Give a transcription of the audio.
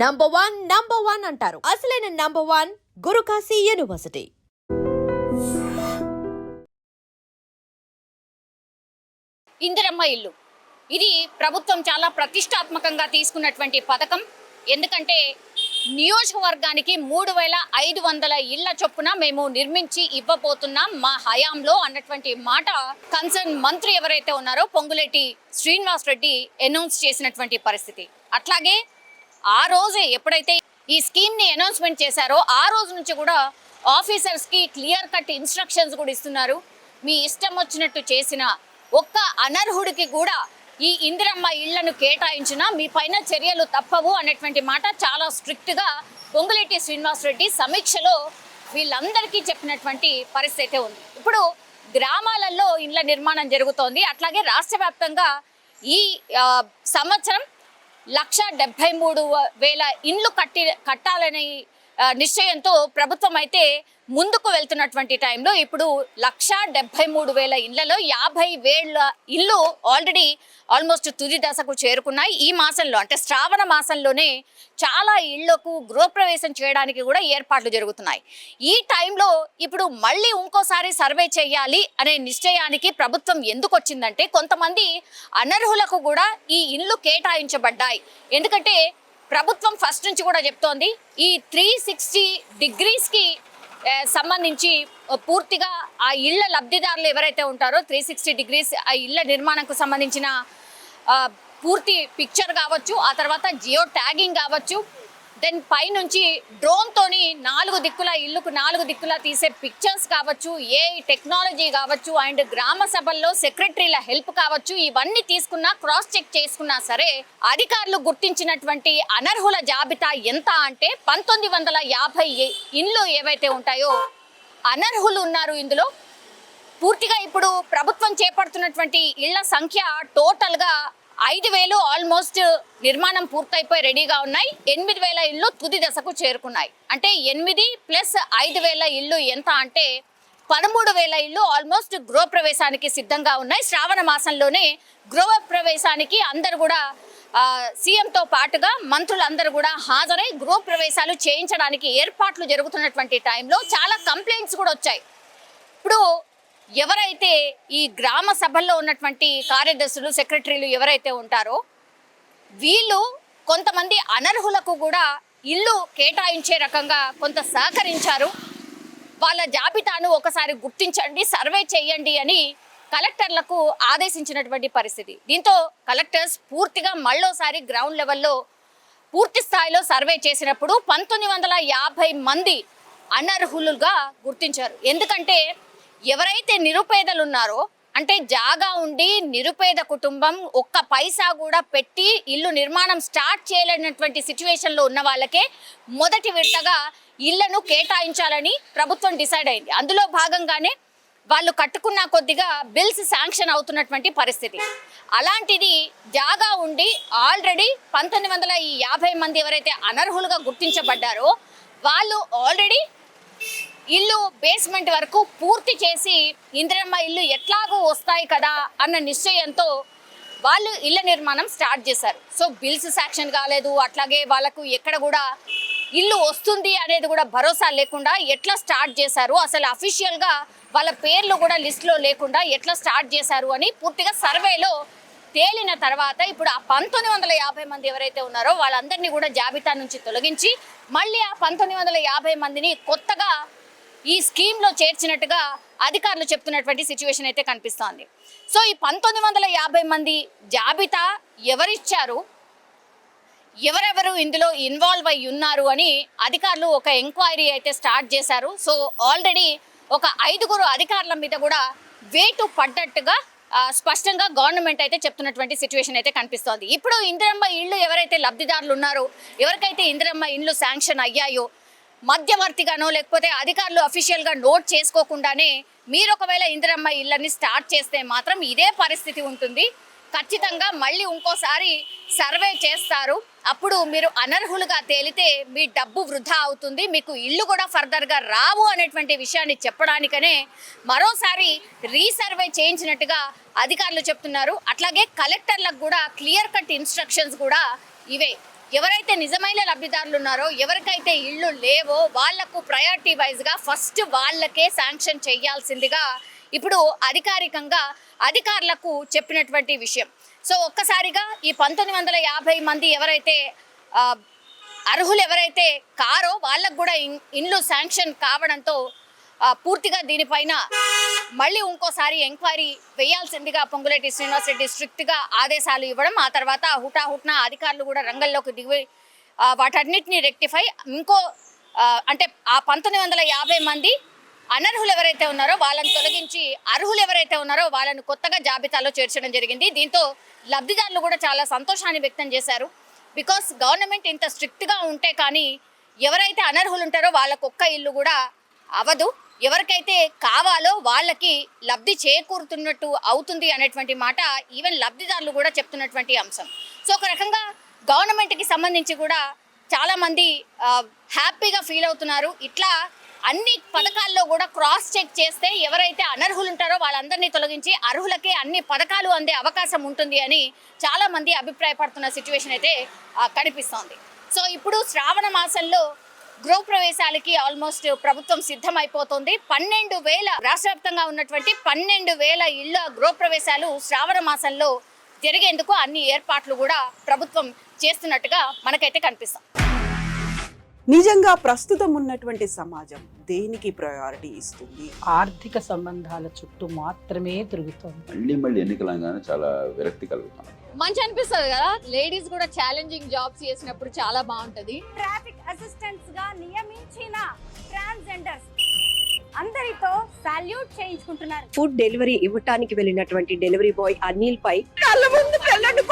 Number one అంటారు. అసలైన number one Gurukashi university. Indiramma ఇల్లు ఇది ప్రభుత్వం చాలా ప్రతిష్టాత్మకంగా తీసుకున్నటువంటి పథకం. ఎందుకంటే నియోజకవర్గానికి 3500 ఇళ్ల చొప్పున మేము నిర్మించి ఇవ్వబోతున్నాం మా హయాంలో అన్నటువంటి మాట కన్సర్న్ మంత్రి ఎవరైతే ఉన్నారో పొంగులేటి శ్రీనివాస్ రెడ్డి అనౌన్స్ చేసినటువంటి పరిస్థితి. అట్లాగే ఆ రోజే ఎప్పుడైతే ఈ స్కీమ్ ని అనౌన్స్మెంట్ చేశారో ఆ రోజు నుంచి కూడా ఆఫీసర్స్ కి క్లియర్ కట్ ఇన్స్ట్రక్షన్స్ కూడా ఇస్తున్నారు. మీ ఇష్టం వచ్చినట్టు చేసిన ఒక్క అనర్హుడికి కూడా ఈ ఇందిరమ్మ ఇళ్లను కేటాయించినా మీ పైన చర్యలు తప్పవు అనేటువంటి మాట చాలా స్ట్రిక్ట్ గా పొంగులేటి శ్రీనివాస్ రెడ్డి సమీక్షలో వీళ్ళందరికీ చెప్పినటువంటి పరిస్థితి ఉంది. ఇప్పుడు గ్రామాలలో ఇళ్ల నిర్మాణం జరుగుతోంది. అట్లాగే రాష్ట్ర వ్యాప్తంగా ఈ సంవత్సరం 1,73,000 ఇండ్లు కట్టాలని నిశ్చయంతో ప్రభుత్వం అయితే ముందుకు వెళ్తున్నటువంటి టైంలో ఇప్పుడు 1,73,000 ఇళ్లలో 50,000 ఇల్లు ఆల్మోస్ట్ తుది దశకు చేరుకున్నాయి. ఈ మాసంలో అంటే శ్రావణ మాసంలోనే చాలా ఇళ్లకు గృహప్రవేశం చేయడానికి కూడా ఏర్పాట్లు జరుగుతున్నాయి. ఈ టైంలో ఇప్పుడు మళ్ళీ ఇంకోసారి సర్వే చేయాలి అనే నిశ్చయానికి ప్రభుత్వం ఎందుకు వచ్చిందంటే కొంతమంది అనర్హులకు కూడా ఈ ఇల్లు కేటాయించబడ్డాయి. ఎందుకంటే ప్రభుత్వం ఫస్ట్ నుంచి కూడా చెప్తోంది ఈ 360 డిగ్రీస్కి సంబంధించి పూర్తిగా ఆ ఇళ్ల లబ్ధిదారులు ఎవరైతే ఉంటారో 360 డిగ్రీస్ ఆ ఇళ్ల నిర్మాణంకు సంబంధించిన పూర్తి పిక్చర్ కావచ్చు, ఆ తర్వాత జియో ట్యాగింగ్ కావచ్చు, దెన్ పైనుంచి డ్రోన్తోని 4 దిక్కుల ఇల్లుకు 4 దిక్కుల తీసే పిక్చర్స్ కావచ్చు, ఏ టెక్నాలజీ కావచ్చు, అండ్ గ్రామ సభల్లో సెక్రటరీల హెల్ప్ కావచ్చు, ఇవన్నీ తీసుకున్నా క్రాస్ చెక్ చేసుకున్నా సరే అధికారులు గుర్తించినటువంటి అనర్హుల జాబితా ఎంత అంటే 1950 ఇండ్లు ఏవైతే ఉంటాయో అనర్హులు ఉన్నారు ఇందులో. పూర్తిగా ఇప్పుడు ప్రభుత్వం చేపడుతున్నటువంటి ఇళ్ల సంఖ్య టోటల్గా 5,000 ఆల్మోస్ట్ నిర్మాణం పూర్తయిపోయి రెడీగా ఉన్నాయి. 8,000 ఇళ్ళు తుది దశకు చేరుకున్నాయి. అంటే 8 ప్లస్ 5,000 ఇళ్ళు ఎంత అంటే 13,000 ఇళ్ళు ఆల్మోస్ట్ గృహప్రవేశానికి సిద్ధంగా ఉన్నాయి. శ్రావణ మాసంలోనే గృహప్రవేశానికి అందరు కూడా సీఎంతో పాటుగా మంత్రులందరూ కూడా హాజరై గృహప్రవేశాలు చేయించడానికి ఏర్పాట్లు జరుగుతున్నటువంటి టైంలో చాలా కంప్లైంట్స్ కూడా వచ్చాయి. ఇప్పుడు ఎవరైతే ఈ గ్రామ సభల్లో ఉన్నటువంటి కార్యదర్శులు సెక్రటరీలు ఎవరైతే ఉంటారో వీళ్ళు కొంతమంది అనర్హులకు కూడా ఇల్లు కేటాయించే రకంగా కొంత సహకరించారు. వాళ్ళ జాబితాను ఒకసారి గుర్తించండి, సర్వే చేయండి అని కలెక్టర్లకు ఆదేశించినటువంటి పరిస్థితి. దీంతో కలెక్టర్స్ పూర్తిగా మళ్ళోసారి గ్రౌండ్ లెవెల్లో పూర్తి స్థాయిలో సర్వే చేసినప్పుడు 1950 మంది అనర్హులుగా గుర్తించారు. ఎందుకంటే ఎవరైతే నిరుపేదలు ఉన్నారో అంటే జాగా ఉండి నిరుపేద కుటుంబం ఒక్క పైసా కూడా పెట్టి ఇల్లు నిర్మాణం స్టార్ట్ చేయలేనటువంటి సిచ్యువేషన్లో ఉన్న వాళ్ళకే మొదటి విడతగా ఇళ్లను కేటాయించాలని ప్రభుత్వం డిసైడ్ అయింది. అందులో భాగంగానే వాళ్ళు కట్టుకున్న కొద్దిగా బిల్స్ శాంక్షన్ అవుతున్నటువంటి పరిస్థితి. అలాంటిది జాగా ఉండి ఆల్రెడీ 1950 మంది ఎవరైతే అనర్హులుగా గుర్తించబడ్డారో వాళ్ళు ఆల్రెడీ ఇల్లు బేస్మెంట్ వరకు పూర్తి చేసి ఇందిరమ్మ ఇల్లు ఎట్లాగో వస్తాయి కదా అన్న నిశ్చయంతో వాళ్ళు ఇళ్ల నిర్మాణం స్టార్ట్ చేశారు. సో బిల్స్ శాంక్షన్ కాలేదు, అట్లాగే వాళ్ళకు ఎక్కడ కూడా ఇల్లు వస్తుంది అనేది కూడా భరోసా లేకుండా ఎట్లా స్టార్ట్ చేశారు, అసలు అఫీషియల్గా వాళ్ళ పేర్లు కూడా లిస్టులో లేకుండా ఎట్లా స్టార్ట్ చేశారు అని పూర్తిగా సర్వేలో తేలిన తర్వాత ఇప్పుడు ఆ 1950 మంది ఎవరైతే ఉన్నారో వాళ్ళందరినీ కూడా జాబితా నుంచి తొలగించి మళ్ళీ ఆ 1950 మందిని కొత్తగా ఈ స్కీమ్లో చేర్చినట్టుగా అధికారులు చెప్తున్నటువంటి సిచ్యువేషన్ అయితే కనిపిస్తోంది. సో ఈ 1950 మంది జాబితా ఎవరిచ్చారు, ఎవరెవరు ఇందులో ఇన్వాల్వ్ అయి ఉన్నారు అని అధికారులు ఒక ఎంక్వైరీ అయితే స్టార్ట్ చేశారు. సో ఆల్రెడీ ఒక 5 అధికారుల మీద కూడా వేటు పడ్డట్టుగా స్పష్టంగా గవర్నమెంట్ అయితే చెప్తున్నటువంటి సిచ్యువేషన్ అయితే కనిపిస్తోంది. ఇప్పుడు ఇందిరమ్మ ఇళ్ళు ఎవరైతే లబ్ధిదారులు ఉన్నారో, ఎవరికైతే ఇందిరమ్మ ఇళ్ళు శాంక్షన్ అయ్యాయో, మధ్యవర్తిగానో లేకపోతే అధికారులు అఫీషియల్గా నోట్ చేసుకోకుండానే మీరు ఒకవేళ ఇందిరమ్మ ఇళ్ళని స్టార్ట్ చేస్తే మాత్రం ఇదే పరిస్థితి ఉంటుంది. ఖచ్చితంగా మళ్ళీ ఇంకోసారి సర్వే చేస్తారు. అప్పుడు మీరు అనర్హులుగా తేలితే మీ డబ్బు వృధా అవుతుంది, మీకు ఇల్లు కూడా ఫర్దర్గా రావు అనేటువంటి విషయాన్ని చెప్పడానికనే మరోసారి రీసర్వే చేయించినట్టుగా అధికారులు చెప్తున్నారు. అట్లాగే కలెక్టర్లకు కూడా క్లియర్ కట్ ఇన్స్ట్రక్షన్స్ కూడా ఇవే. ఎవరైతే నిజమైన లబ్ధిదారులు ఉన్నారో, ఎవరికైతే ఇళ్ళు లేవో వాళ్లకు ప్రయారిటీ వైజ్గా ఫస్ట్ వాళ్ళకే శాంక్షన్ చేయాల్సిందిగా ఇప్పుడు అధికారికంగా అధికారులకు చెప్పినటువంటి విషయం. సో ఒక్కసారిగా ఈ 1950 మంది ఎవరైతే అర్హులు ఎవరైతే కారో వాళ్ళకు కూడా ఇండ్లు శాంక్షన్ కావడంతో పూర్తిగా దీనిపైన మళ్ళీ ఇంకోసారి ఎంక్వైరీ వేయాల్సిందిగా పొంగులేటి శ్రీనివాసరెడ్డి స్ట్రిక్ట్గా ఆదేశాలు ఇవ్వడం, ఆ తర్వాత హుటాహుట్న అధికారులు కూడా రంగంలోకి దిగి వాటన్నిటిని రెక్టిఫై అంటే ఆ 1950 మంది అనర్హులు ఎవరైతే ఉన్నారో వాళ్ళని తొలగించి అర్హులు ఎవరైతే ఉన్నారో వాళ్ళని కొత్తగా జాబితాలో చేర్చడం జరిగింది. దీంతో లబ్ధిదారులు కూడా చాలా సంతోషాన్ని వ్యక్తం చేశారు. బికాస్ గవర్నమెంట్ ఇంత స్ట్రిక్ట్గా ఉంటే కానీ ఎవరైతే అనర్హులు ఉంటారో వాళ్ళకు ఒక్క ఇల్లు కూడా అవదు, ఎవరికైతే కావాలో వాళ్ళకి లబ్ధి చేకూరుతున్నట్టు అవుతుంది అనేటువంటి మాట ఈవెన్ లబ్ధిదారులు కూడా చెప్తున్నటువంటి అంశం. సో ఒక రకంగా గవర్నమెంట్కి సంబంధించి కూడా చాలామంది హ్యాపీగా ఫీల్ అవుతున్నారు. ఇట్లా అన్ని పథకాల్లో కూడా క్రాస్ చెక్ చేస్తే ఎవరైతే అనర్హులు ఉంటారో వాళ్ళందరినీ తొలగించి అర్హులకే అన్ని పథకాలు అందే అవకాశం ఉంటుంది అని చాలా మంది అభిప్రాయపడుతున్న సిచ్యువేషన్ అయితే కనిపిస్తోంది. సో ఇప్పుడు శ్రావణ మాసంలో గృహప్రవేశాలకి ఆల్మోస్ట్ ప్రభుత్వం సిద్ధమైపోతుంది. 12,000 రాష్ట్ర వ్యాప్తంగా ఉన్నటువంటి 12,000 ఇళ్ల గృహప్రవేశాలు శ్రావణ మాసంలో జరిగేందుకు అన్ని ఏర్పాట్లు కూడా ప్రభుత్వం చేస్తున్నట్టుగా మనకైతే కనిపిస్తుంది. నిజంగా ప్రస్తుతం ఉన్నటువంటి సమాజం దేనికి ప్రయారిటీ ఇస్తుంది? ఆర్థిక సంబంధాల చుట్టూ మాత్రమే తిరుగుతోంది. మళ్ళీ ఎన్నికలంగానే చాలా విరక్తి కలుగుతాం. మంచి అనిపిస్తుంది కదా, లేడీస్ కూడా ఛాలెంజింగ్ జాబ్స్ చేసినప్పుడు చాలా బాగుంటది. ట్రాఫిక్ అసిస్టెంట్స్ గా నియమించిన ట్రాన్స్జెండర్స్ అందరితో సాల్యూట్ చేయించుకుంటున్నారు. ఫుడ్ డెలివరీ ఇవ్వటానికి వెళ్ళినటువంటి డెలివరీ బాయ్ అనిల్ పై కళ్ళ ముందు పెళ్ళండి